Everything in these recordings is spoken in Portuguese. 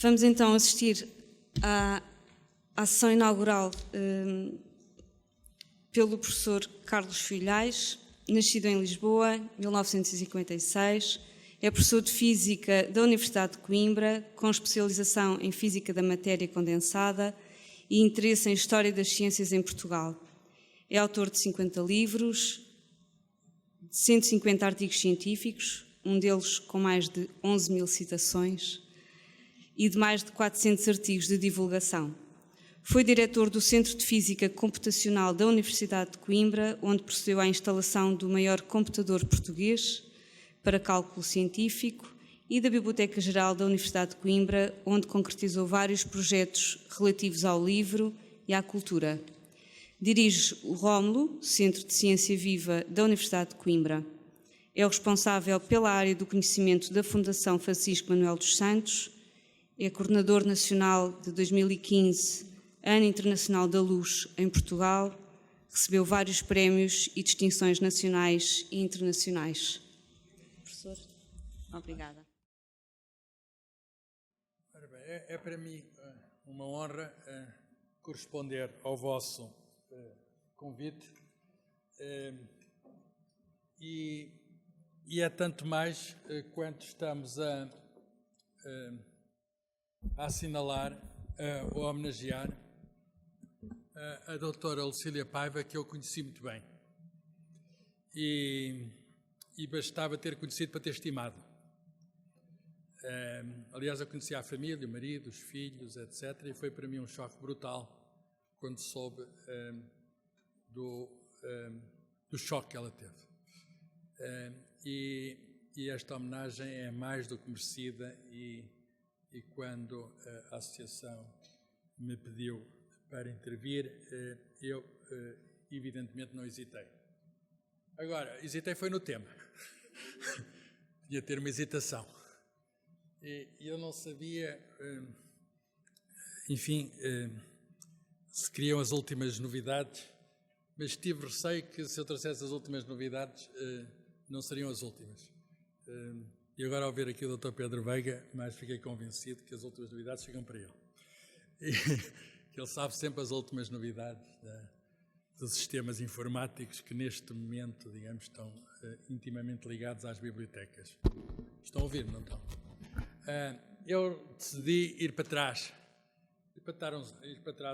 Vamos então assistir à sessão inaugural pelo professor Carlos Filhais, nascido em Lisboa, 1956, é professor de Física da Universidade de Coimbra, com especialização em Física da Matéria Condensada e interesse em História das Ciências em Portugal. É autor de 50 livros, de 150 artigos científicos, um deles com mais de 11 mil citações, e de mais de 400 artigos de divulgação. Foi diretor do Centro de Física Computacional da Universidade de Coimbra, onde procedeu à instalação do maior computador português para cálculo científico, e da Biblioteca Geral da Universidade de Coimbra, onde concretizou vários projetos relativos ao livro e à cultura. Dirige o Rómulo, Centro de Ciência Viva da Universidade de Coimbra. É o responsável pela área do conhecimento da Fundação Francisco Manuel dos Santos, é coordenador nacional de 2015, Ano Internacional da Luz em Portugal, recebeu vários prémios e distinções nacionais e internacionais. Professor, obrigada. Ora bem, é para mim uma honra corresponder ao vosso convite e é tanto mais quanto estamos a assinalar, a homenagear a doutora Lucília Paiva, que eu conheci muito bem e bastava ter conhecido para ter estimado. Aliás, eu conheci a família, o marido, os filhos, etc. E foi para mim um choque brutal quando soube do choque que ela teve. E esta homenagem é mais do que merecida e quando a associação me pediu para intervir, eu evidentemente não hesitei. Agora, hesitei foi no tema. Podia ter uma hesitação. E eu não sabia, enfim, se queriam as últimas novidades, mas tive receio que se eu trouxesse as últimas novidades, não seriam as últimas. E agora, ao ver aqui o Dr. Pedro Veiga, mais fiquei convencido que as últimas novidades chegam para ele. E que ele sabe sempre as últimas novidades dos sistemas informáticos que neste momento, digamos, estão intimamente ligados às bibliotecas. Estão a ouvir, não estão? Eu decidi ir para trás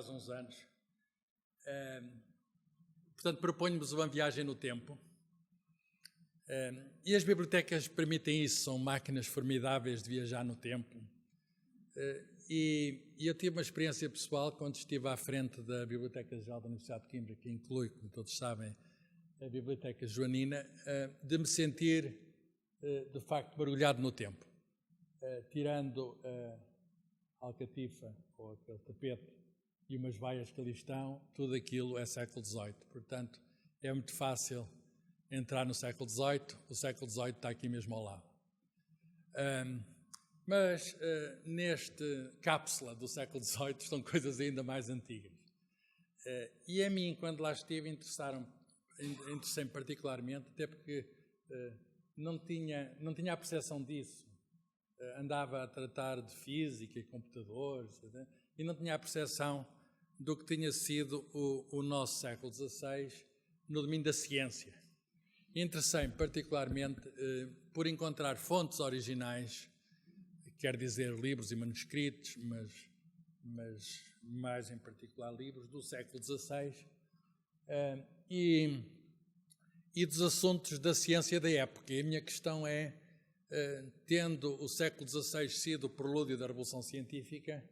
uns anos. Portanto, proponho-vos uma viagem no tempo. E as bibliotecas permitem isso, são máquinas formidáveis de viajar no tempo. E eu tive uma experiência pessoal quando estive à frente da Biblioteca Geral da Universidade de Coimbra, que inclui, como todos sabem, a Biblioteca Joanina, de me sentir, de facto, mergulhado no tempo. Tirando a alcatifa, ou aquele tapete, e umas vaias que ali estão, tudo aquilo é século XVIII. Portanto, é muito fácil entrar no século XVIII, o século XVIII está aqui mesmo ao lado. Mas neste cápsula do século XVIII estão coisas ainda mais antigas. E a mim, quando lá estive, interessei-me particularmente, até porque não tinha a percepção disso. Andava a tratar de física e computadores, e não tinha a percepção do que tinha sido o nosso século XVI no domínio da ciência. Interessei-me particularmente por encontrar fontes originais, quer dizer livros e manuscritos, mas mais em particular livros do século XVI, e dos assuntos da ciência da época. E a minha questão é, tendo o século XVI sido o prelúdio da Revolução Científica,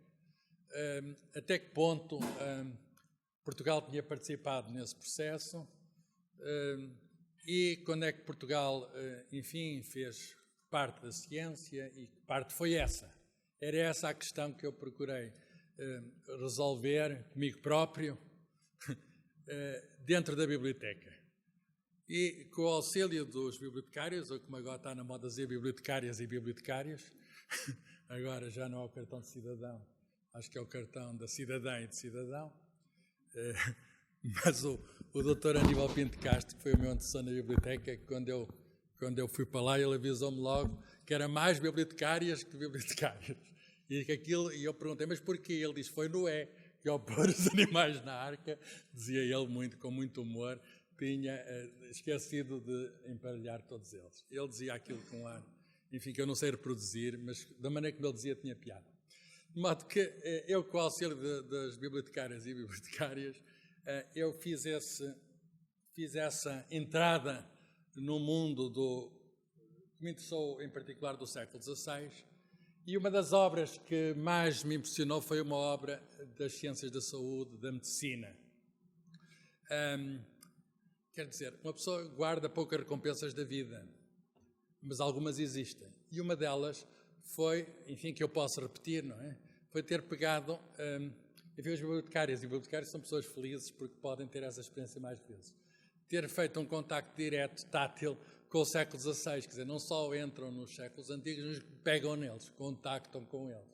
até que ponto Portugal tinha participado nesse processo, e quando é que Portugal, enfim, fez parte da ciência e que parte foi essa? Era essa a questão que eu procurei resolver comigo próprio dentro da biblioteca. E com o auxílio dos bibliotecários, ou como agora está na moda dizer, bibliotecárias e bibliotecários, agora já não é o cartão de cidadão, acho que é o cartão da cidadã e de cidadão, mas o Dr. Aníbal Pinto Castro, que foi o meu antecessor na biblioteca, quando eu fui para lá, ele avisou-me logo que era mais bibliotecárias que bibliotecários. E eu perguntei, mas porquê? Ele disse, foi Noé, que ao pôr os animais na arca, dizia ele com muito humor, tinha esquecido de emparelhar todos eles. Ele dizia aquilo com um ar, enfim, que eu não sei reproduzir, mas da maneira como ele dizia tinha piada. De modo que eu, com o auxílio das bibliotecárias e bibliotecárias, eu fiz essa entrada no mundo que me interessou em particular do século XVI, e uma das obras que mais me impressionou foi uma obra das ciências da saúde, da medicina. Quer dizer, uma pessoa guarda poucas recompensas da vida, mas algumas existem. E uma delas foi, enfim, que eu posso repetir, não é? Foi ter pegado, enfim, os bibliotecários e bibliotecários são pessoas felizes porque podem ter essa experiência mais vezes. Ter feito um contacto direto, tátil, com o século XVI, quer dizer, não só entram nos séculos antigos, mas pegam neles, contactam com eles.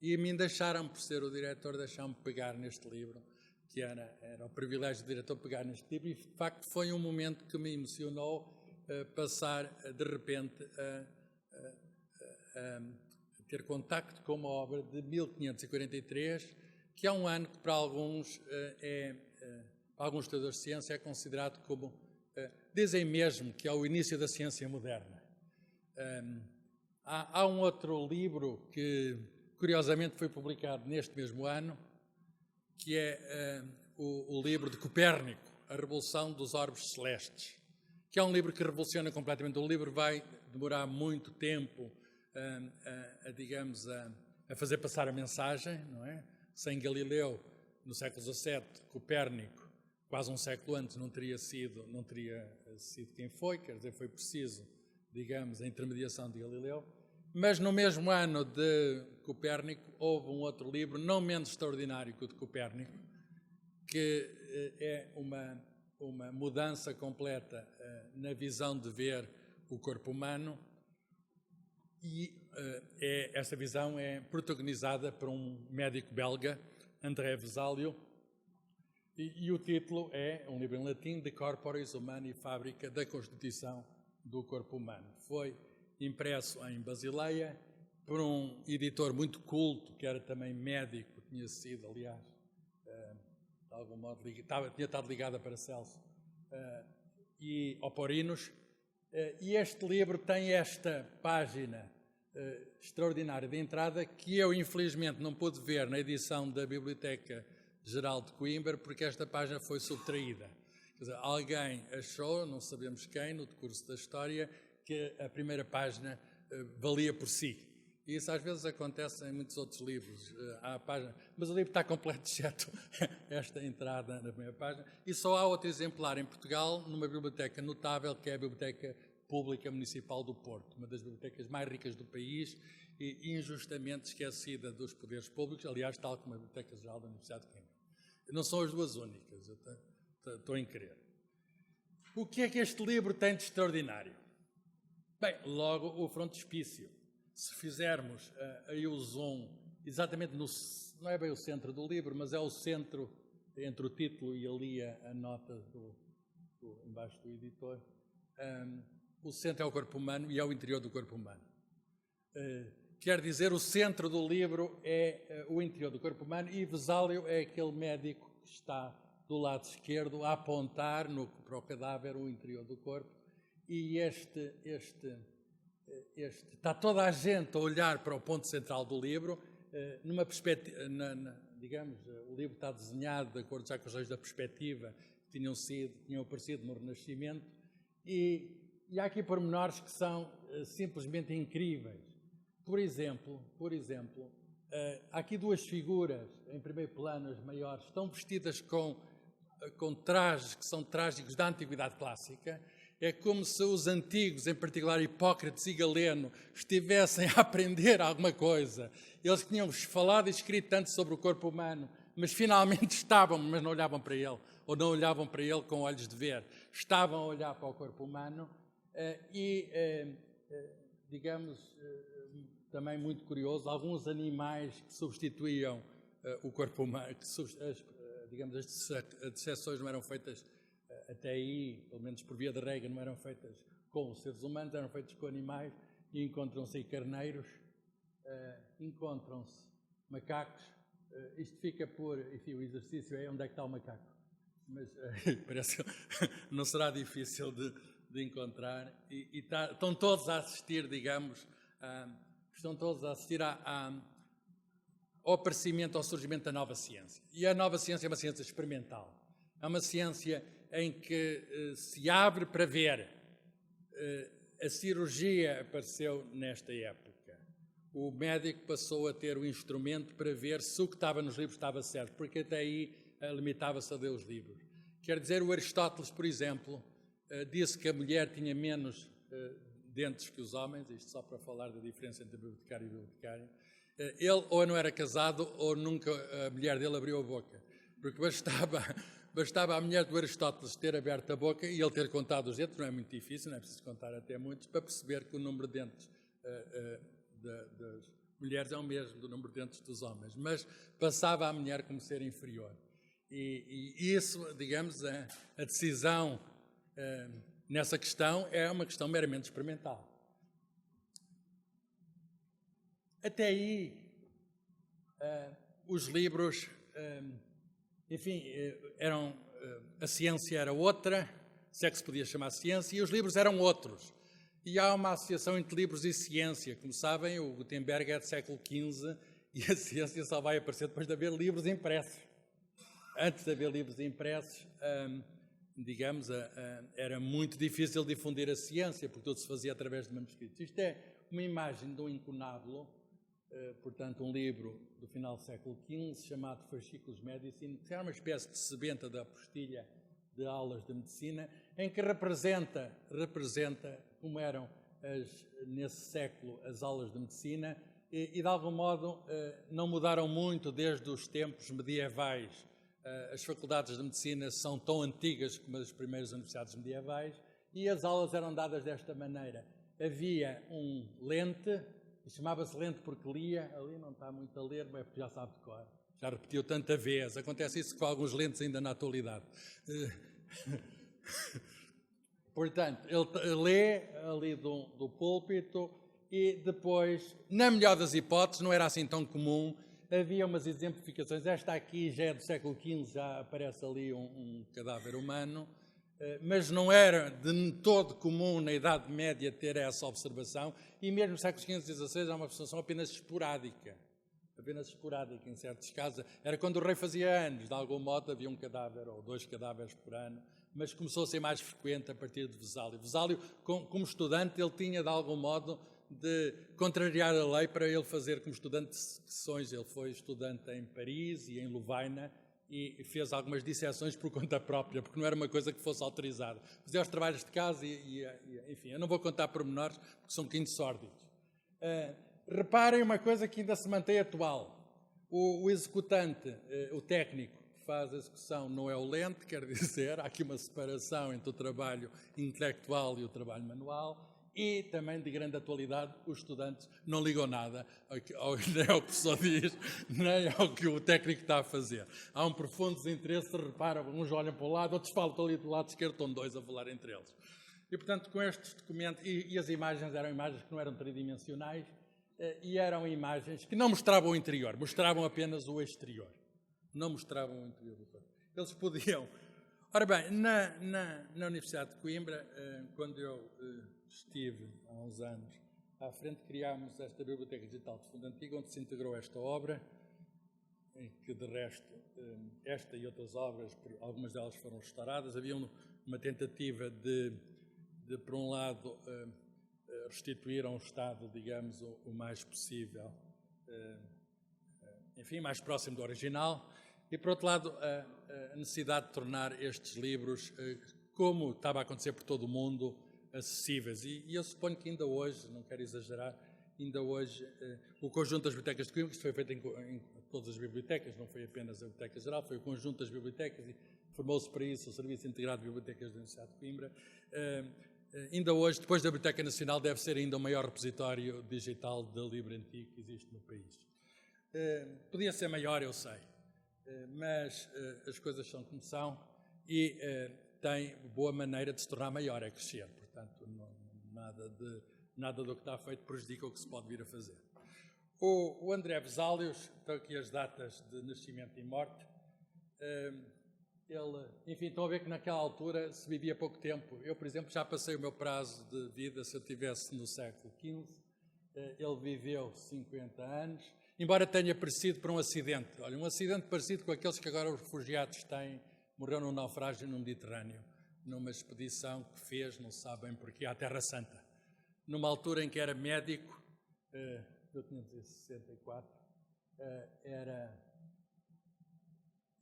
E a mim deixaram-me, por ser o diretor, deixaram-me pegar neste livro, que era o privilégio do diretor pegar neste livro, e de facto foi um momento que me emocionou passar, de repente, a ter contacto com uma obra de 1543, que é um ano que para alguns estudadores de ciência é considerado como, dizem mesmo que é o início da ciência moderna. Há um outro livro que, curiosamente, foi publicado neste mesmo ano, que é o livro de Copérnico, A Revolução dos Orbes Celestes, que é um livro que revoluciona completamente. O livro vai demorar muito tempo a fazer passar a mensagem, não é? Sem Galileu, no século XVII, Copérnico, quase um século antes, não teria sido quem foi, quer dizer, foi preciso, digamos, a intermediação de Galileu. Mas no mesmo ano de Copérnico houve um outro livro, não menos extraordinário que o de Copérnico, que é uma mudança completa na visão de ver o corpo humano, e essa visão é protagonizada por um médico belga, André Vesalio, e o título é um livro em latim, De Corporis Humani Fábrica da Constituição do Corpo Humano. Foi impresso em Basileia por um editor muito culto, que era também médico, tinha sido, aliás, de algum modo, tinha estado ligado a Paracelso e Oporinos, e este livro tem esta página extraordinária de entrada que eu, infelizmente, não pude ver na edição da Biblioteca Geral de Coimbra, porque esta página foi subtraída. Quer dizer, alguém achou, não sabemos quem, no decurso da história, que a primeira página valia por si. E isso às vezes acontece em muitos outros livros. Há a página, mas o livro está completo, exceto esta entrada na primeira página. E só há outro exemplar em Portugal, numa biblioteca notável, que é a Biblioteca Pública Municipal do Porto, uma das bibliotecas mais ricas do país e injustamente esquecida dos poderes públicos, aliás, tal como a Biblioteca Geral da Universidade de Coimbra. Não são as duas únicas, eu estou em crer. O que é que este livro tem de extraordinário? Bem, logo o frontispício. Se fizermos aí o zoom, exatamente não é bem o centro do livro, mas é o centro entre o título e ali a nota embaixo do editor, o centro é o corpo humano e é o interior do corpo humano. Quer dizer, o centro do livro é o interior do corpo humano e Vesalio é aquele médico que está do lado esquerdo a apontar para o cadáver o interior do corpo, e está toda a gente a olhar para o ponto central do livro, numa perspectiva, digamos, o livro está desenhado de acordo já com os eixos da perspectiva que tinham aparecido no Renascimento, e há aqui pormenores que são simplesmente incríveis. Por exemplo, há aqui duas figuras em primeiro plano, as maiores, estão vestidas com trajes que são trágicos da Antiguidade Clássica. É como se os antigos, em particular Hipócrates e Galeno, estivessem a aprender alguma coisa. Eles tinham falado e escrito tanto sobre o corpo humano, mas finalmente estavam, mas não olhavam para ele, ou não olhavam para ele com olhos de ver. Estavam a olhar para o corpo humano digamos, também muito curioso, alguns animais que substituíam o corpo humano, digamos, as disseções não eram feitas até aí, pelo menos por via de regra, não eram feitas com os seres humanos, eram feitas com animais, e encontram-se aí carneiros encontram-se macacos. Isto fica por, enfim, o exercício é onde é que está o macaco. Mas parece que não será difícil de encontrar. Estão todos a assistir, digamos, estão todos a assistir ao aparecimento, ao surgimento da nova ciência. E a nova ciência é uma ciência experimental. É uma ciência em que se abre para ver. A cirurgia apareceu nesta época. O médico passou a ter o instrumento para ver se o que estava nos livros estava certo, porque até aí limitava-se a ler os livros. Quer dizer, o Aristóteles, por exemplo, disse que a mulher tinha menos dentes que os homens, isto só para falar da diferença entre bibliotecário e bibliotecário. Ele ou não era casado ou nunca a mulher dele abriu a boca, porque bastava a mulher do Aristóteles ter aberto a boca e ele ter contado os dentes, não é muito difícil, não é preciso contar até muitos, para perceber que o número de dentes das mulheres é o mesmo do número de dentes dos homens, mas passava a mulher como ser inferior. E isso, digamos, a decisão nessa questão é uma questão meramente experimental. Até aí, os livros, enfim, a ciência era outra, se é que se podia chamar ciência, e os livros eram outros. E há uma associação entre livros e ciência. Como sabem, o Gutenberg é do século XV e a ciência só vai aparecer depois de haver livros impressos. Antes de haver livros impressos, digamos, era muito difícil difundir a ciência, porque tudo se fazia através de manuscritos. Isto é uma imagem de um incunábulo, portanto, um livro do final do século XV, chamado Fascículos Medicine, que era uma espécie de sebenta da apostilha de aulas de medicina, em que representa como eram nesse século as aulas de medicina e de algum modo não mudaram muito desde os tempos medievais. As faculdades de medicina são tão antigas como as primeiras universidades medievais e as aulas eram dadas desta maneira. Havia um lente, chamava-se lente porque lia, ali não está muito a ler, mas já sabe de cor. Já repetiu tanta vez. Acontece isso com alguns lentes ainda na atualidade. Portanto, ele lê ali do púlpito e depois, na melhor das hipóteses, não era assim tão comum, havia umas exemplificações. Esta aqui já é do século XV, já aparece ali um cadáver humano, mas não era de todo comum na Idade Média ter essa observação e mesmo no século XV e XVI é uma observação apenas esporádica em certos casos. Era quando o rei fazia anos, de algum modo havia um cadáver ou 2 cadáveres por ano, mas começou a ser mais frequente a partir de Vesálio. Vesálio, como estudante, ele tinha de algum modo de contrariar a lei para ele fazer como estudante de sessões. Ele foi estudante em Paris e em Lovaina e fez algumas disseções por conta própria, porque não era uma coisa que fosse autorizada. Fazia os trabalhos de casa enfim, eu não vou contar pormenores porque são um bocadinho sórdidos. Reparem uma coisa que ainda se mantém atual. O executante, o técnico que faz a execução não é o lente, quer dizer, há aqui uma separação entre o trabalho intelectual e o trabalho manual e também de grande atualidade os estudantes não ligam nada nem ao que o professor diz, nem ao que o técnico está a fazer. Há um profundo desinteresse, reparam, uns olham para o lado, outros falam ali do lado esquerdo, estão 2 a falar entre eles. E, portanto, com estes documentos, e as imagens eram imagens que não eram tridimensionais, e eram imagens que não mostravam o interior, mostravam apenas o exterior. Não mostravam o interior do corpo. Eles podiam... Ora bem, na Universidade de Coimbra, quando eu estive há uns anos à frente, criámos esta Biblioteca Digital de Fundo Antigo, onde se integrou esta obra, em que, de resto, esta e outras obras, algumas delas foram restauradas. Havia uma tentativa de por um lado, restituir a um Estado, digamos, o mais possível, enfim, mais próximo do original, e, por outro lado, a necessidade de tornar estes livros, como estava a acontecer por todo o mundo, acessíveis. E eu suponho que ainda hoje, não quero exagerar, ainda hoje, o conjunto das bibliotecas de Coimbra, que isto foi feito em todas as bibliotecas, não foi apenas a Biblioteca Geral, foi o conjunto das bibliotecas e formou-se para isso o Serviço Integrado de Bibliotecas da Universidade de Coimbra. Ainda hoje, depois da Biblioteca Nacional, deve ser ainda o maior repositório digital de livro antigo que existe no país. Podia ser maior, eu sei, mas as coisas são como são e tem boa maneira de se tornar maior, é crescer. Portanto, nada do que está feito prejudica o que se pode vir a fazer. O André Vesalius, estão aqui as datas de nascimento e morte, enfim, estão a ver que naquela altura se vivia pouco tempo. Eu, por exemplo, já passei o meu prazo de vida se eu estivesse no século XV. Ele viveu 50 anos, embora tenha parecido por um acidente. Olha, um acidente parecido com aqueles que agora os refugiados têm. Morreu num naufrágio no Mediterrâneo, numa expedição que fez, não se sabe bem porquê, à Terra Santa. Numa altura em que era médico, 1564,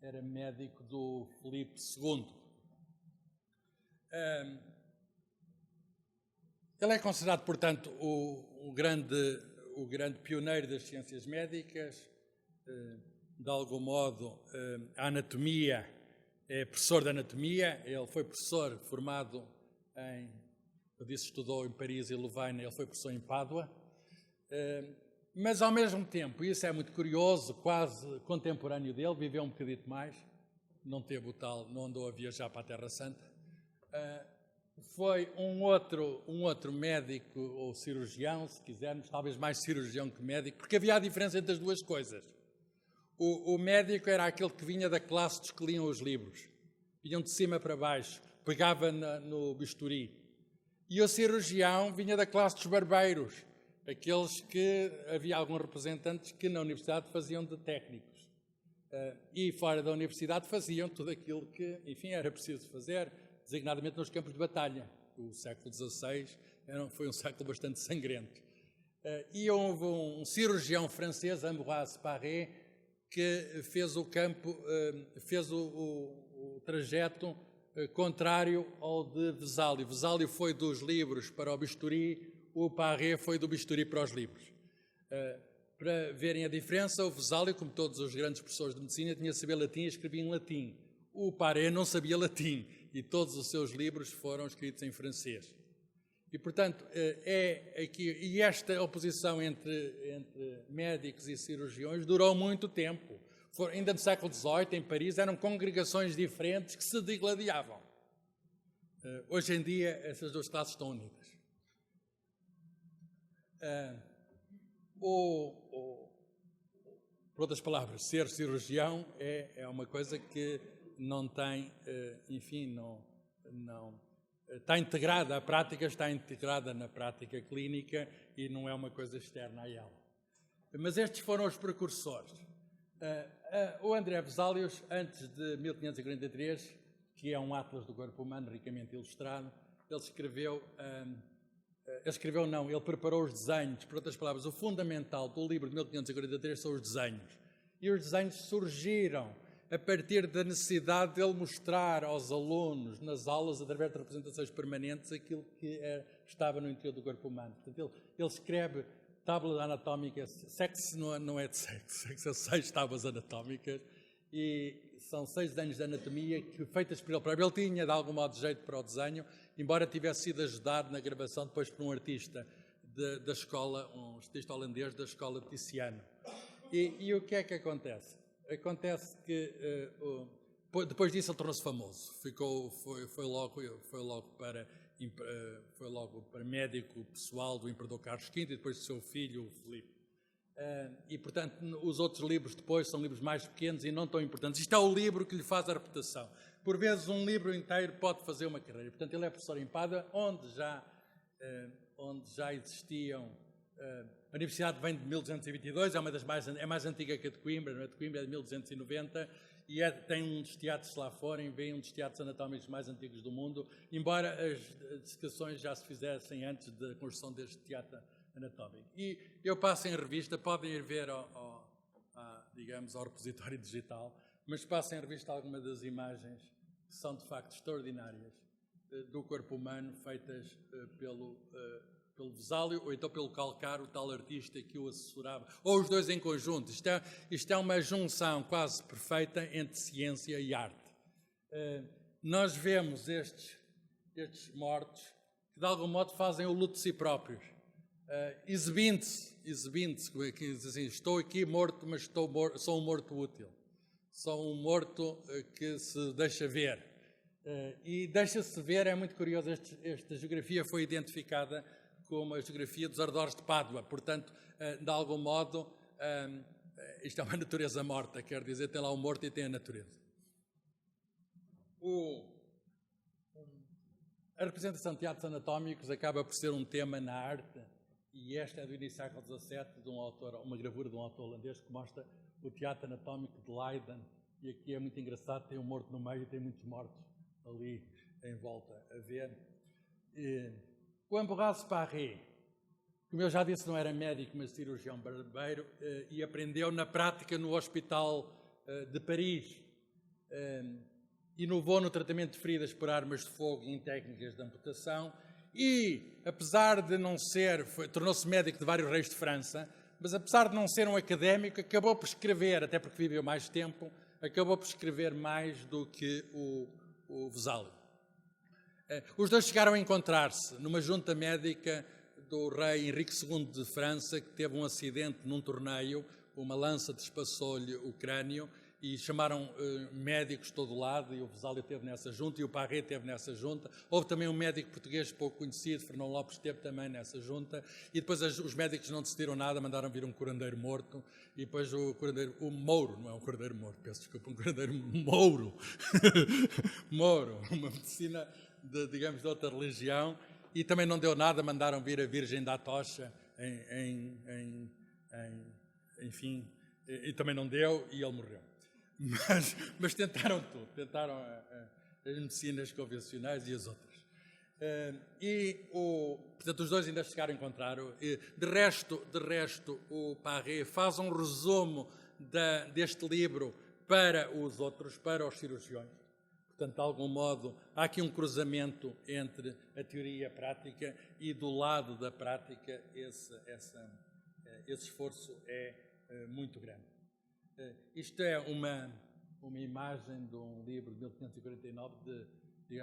era médico do Filipe II. Ele é considerado, portanto, o grande pioneiro das ciências médicas. De algum modo, a anatomia, é professor de anatomia. Ele foi professor formado eu disse, estudou em Paris e Louvain, ele foi professor em Pádua. Mas, ao mesmo tempo, isso é muito curioso, quase contemporâneo dele, viveu um bocadito mais, não teve o tal, não andou a viajar para a Terra Santa. Foi um outro médico ou cirurgião, se quisermos, talvez mais cirurgião que médico, porque havia a diferença entre as duas coisas. O médico era aquele que vinha da classe dos que liam os livros, vinham de cima para baixo, pegava no bisturi. E o cirurgião vinha da classe dos barbeiros, aqueles que havia alguns representantes que na universidade faziam de técnicos. E fora da universidade faziam tudo aquilo que, enfim, era preciso fazer, designadamente nos campos de batalha. O século XVI foi um século bastante sangrento. E houve um cirurgião francês, Ambroise Paré, que fez o trajeto contrário ao de Vesalius. Vesalius foi dos livros para o bisturi, o Paré foi do bisturi para os livros. Para verem a diferença, o Vesalius, como todos os grandes professores de medicina, tinha de saber latim e escrevia em latim. O Paré não sabia latim e todos os seus livros foram escritos em francês. E, portanto, e esta oposição entre médicos e cirurgiões durou muito tempo. Ainda no século XVIII, em Paris, eram congregações diferentes que se digladiavam. Hoje em dia, essas duas classes estão unidas. Por outras palavras, ser cirurgião é uma coisa que não tem, enfim, não está integrada, a prática está integrada na prática clínica e não é uma coisa externa a ela. Mas estes foram os precursores. O André Vesalius, antes de 1543, que é um atlas do corpo humano ricamente ilustrado, ele preparou os desenhos. Por outras palavras, o fundamental do livro de 1543 são os desenhos. E os desenhos surgiram a partir da necessidade de ele mostrar aos alunos, nas aulas, através de representações permanentes, aquilo que estava no interior do corpo humano. Portanto, ele escreve tábuas anatómicas, sexo não é de sexo é 6 tábuas anatómicas, e são 6 desenhos de anatomia feitas por ele próprio. Ele tinha, de algum modo, jeito para o desenho, embora tivesse sido ajudado na gravação depois por um artista da escola, um artista holandês da escola de Tiziano. E o que é que acontece? Acontece que depois disso ele tornou-se famoso. Foi logo para médico pessoal do imperador Carlos V e depois do seu filho, o Filipe. E, portanto, os outros livros depois são livros mais pequenos e não tão importantes. Isto é o livro que lhe faz a reputação. Por vezes, um livro inteiro pode fazer uma carreira. Portanto, ele é professor em Pádua, onde já existiam... A Universidade vem de 1222, é mais antiga que a de Coimbra, não é? De Coimbra é de 1290 e tem um dos teatros lá fora, vem um dos teatros anatómicos mais antigos do mundo, embora as dissecações já se fizessem antes da construção deste teatro anatómico. E eu passo em revista, podem ir ver ao repositório digital, mas passo em revista algumas das imagens que são de facto extraordinárias do corpo humano, feitas pelo Vesalius, ou então pelo Calcar, o tal artista que o assessorava, ou os dois em conjunto. Isto é uma junção quase perfeita entre ciência e arte. Nós vemos estes mortos que de algum modo fazem o luto de si próprios, exibindo-se, que diz assim, estou aqui morto, mas sou um morto útil, sou um morto que se deixa ver. E deixa-se ver, é muito curioso, esta geografia foi identificada como a geografia dos arredores de Pádua. Portanto, de algum modo, isto é uma natureza morta, quer dizer, tem lá o morto e tem a natureza. A representação de teatros anatómicos acaba por ser um tema na arte, e esta é do início do século XVII, de um autor, uma gravura de um autor holandês que mostra o teatro anatómico de Leiden, e aqui é muito engraçado, tem um morto no meio e tem muitos mortos ali em volta a ver. O Ambroise Paré, como eu já disse, não era médico, mas cirurgião barbeiro, e aprendeu na prática no Hospital de Paris. Inovou no tratamento de feridas por armas de fogo e em técnicas de amputação e, apesar de não ser, tornou-se médico de vários reis de França, mas apesar de não ser um académico, acabou por escrever, até porque viveu mais tempo, acabou por escrever mais do que o Vesálio. Os dois chegaram a encontrar-se numa junta médica do rei Henrique II de França, que teve um acidente num torneio, uma lança despassou-lhe o crânio, e chamaram médicos de todo lado, e o Vesálio esteve nessa junta, e o Paré esteve nessa junta. Houve também um médico português pouco conhecido, Fernão Lopes, esteve também nessa junta, e depois os médicos não decidiram nada, mandaram vir um curandeiro morto, e depois o Mouro, não é um curandeiro morto, peço desculpa, um curandeiro Mouro, Mouro, uma medicina, digamos, de outra religião, e também não deu nada, mandaram vir a Virgem da Tocha, enfim, e também não deu, e ele morreu. Mas tentaram tudo, tentaram as medicinas convencionais e as outras. Portanto, os dois ainda chegaram a encontrar. De resto, o Paré faz um resumo deste livro para os outros, para os cirurgiões. Portanto, de algum modo, há aqui um cruzamento entre a teoria e a prática, e do lado da prática esse esforço é muito grande. Isto é uma imagem de um livro de 1549,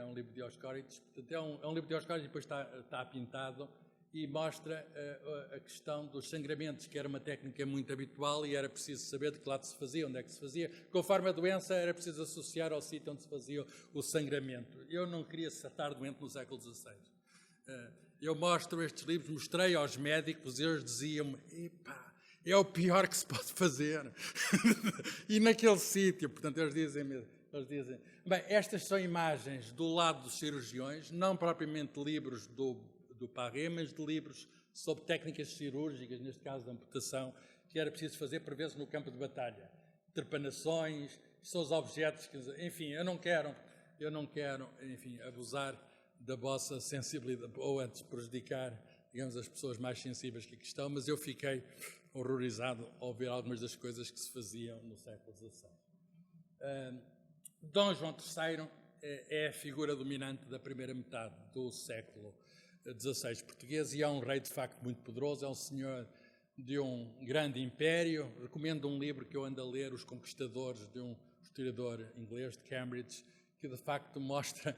um livro de Dioscórides. Portanto, é um livro de Dioscórides e depois está pintado, e mostra a questão dos sangramentos, que era uma técnica muito habitual e era preciso saber de que lado se fazia, onde é que se fazia. Conforme a doença, era preciso associar ao sítio onde se fazia o sangramento. Eu não queria estar doente no século XVI. Eu mostro estes livros, mostrei aos médicos e eles diziam-me: epá, é o pior que se pode fazer. E naquele sítio, portanto, eles dizem, bem, estas são imagens do lado dos cirurgiões, não propriamente livros do Paré, mas de livros sobre técnicas cirúrgicas, neste caso de amputação, que era preciso fazer por vezes no campo de batalha. Trepanações, são os objetos, enfim, eu não quero, enfim, abusar da vossa sensibilidade, ou antes prejudicar, digamos, as pessoas mais sensíveis que aqui estão, mas eu fiquei horrorizado ao ver algumas das coisas que se faziam no século XVI. Dom João III é a figura dominante da primeira metade do século XVI português, e é um rei de facto muito poderoso, é um senhor de um grande império. Recomendo um livro que eu ando a ler, Os Conquistadores, de um historiador inglês de Cambridge, que de facto mostra,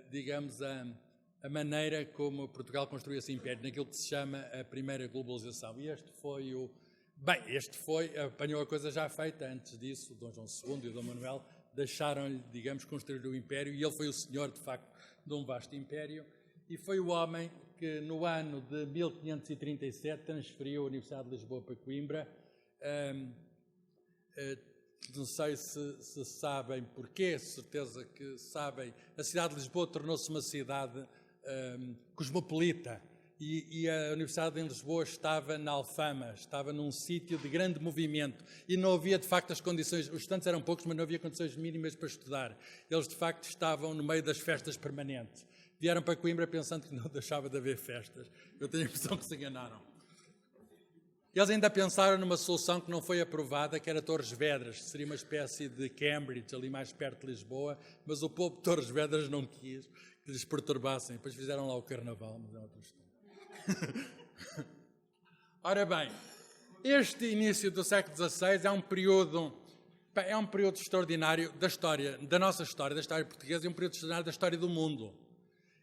digamos, a maneira como Portugal construiu esse império, naquilo que se chama a primeira globalização. E apanhou a coisa já feita. Antes disso, Dom João II e Dom Manuel deixaram-lhe, digamos, construir o império, e ele foi o senhor, de facto, de um vasto império, e foi o homem que, no ano de 1537, transferiu a Universidade de Lisboa para Coimbra. Não sei se sabem porquê, certeza que sabem. A cidade de Lisboa tornou-se uma cidade cosmopolita, e a Universidade de Lisboa estava na Alfama, estava num sítio de grande movimento, e não havia de facto as condições, os estudantes eram poucos, mas não havia condições mínimas para estudar. Eles de facto estavam no meio das festas permanentes. Vieram para Coimbra pensando que não deixava de haver festas. Eu tenho a impressão que se enganaram. Eles ainda pensaram numa solução que não foi aprovada, que era Torres Vedras, que seria uma espécie de Cambridge, ali mais perto de Lisboa, mas o povo de Torres Vedras não quis que lhes perturbassem. Depois fizeram lá o carnaval, mas é outra história. Ora bem, este início do século XVI é um período extraordinário da história, da nossa história, da história portuguesa, e um período extraordinário da história do mundo.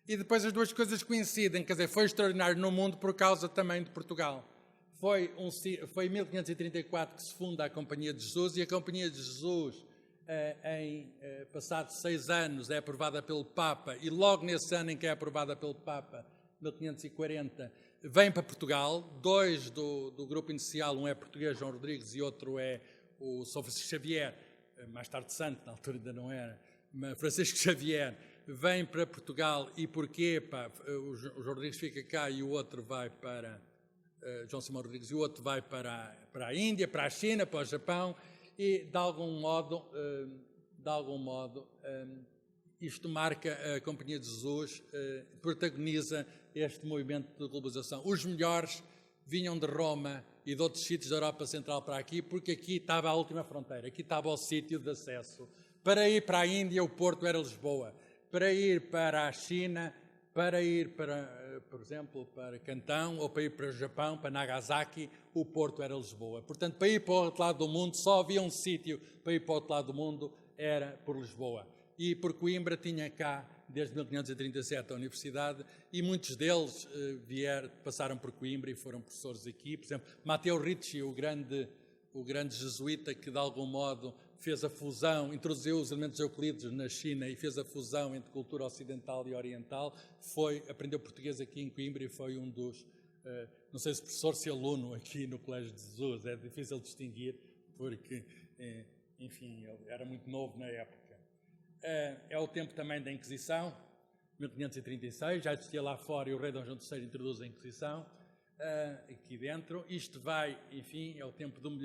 E depois as duas coisas coincidem, quer dizer, foi extraordinário no mundo por causa também de Portugal. Foi em 1534 que se funda a Companhia de Jesus, e a Companhia de Jesus, passados 6 anos, é aprovada pelo Papa, e logo nesse ano em que é aprovada pelo Papa, 1540, vêm para Portugal, dois do grupo inicial, um é português, João Rodrigues, e outro é o São Francisco Xavier, mais tarde santo, na altura ainda não era, mas Francisco Xavier, vem para Portugal. E porquê? Pá, o João Rodrigues fica cá e o outro vai para... João Simão Rodrigues e o outro vai para a Índia, para a China, para o Japão, e de algum modo isto marca a Companhia de Jesus, protagoniza este movimento de globalização. Os melhores vinham de Roma e de outros sítios da Europa Central para aqui, porque aqui estava a última fronteira, aqui estava o sítio de acesso. Para ir para a Índia, o porto era Lisboa. Para ir para a China, para ir para, por exemplo, para Cantão, ou para ir para o Japão, para Nagasaki, o porto era Lisboa. Portanto, para ir para o outro lado do mundo, só havia um sítio para ir para o outro lado do mundo, era por Lisboa. E por Coimbra tinha cá, desde 1537, a universidade, e muitos deles passaram por Coimbra e foram professores aqui. Por exemplo, Matteo Ricci, o grande jesuíta que, de algum modo, fez a fusão, introduziu os elementos euclídeos na China e fez a fusão entre cultura ocidental e oriental, aprendeu português aqui em Coimbra e foi um dos, não sei se professor, se aluno aqui no Colégio de Jesus, é difícil distinguir, porque, enfim, ele era muito novo na época. É o tempo também da Inquisição, 1536, já existia lá fora e o rei Dom João III introduz a Inquisição aqui dentro. Isto vai, enfim, é o tempo do melhor.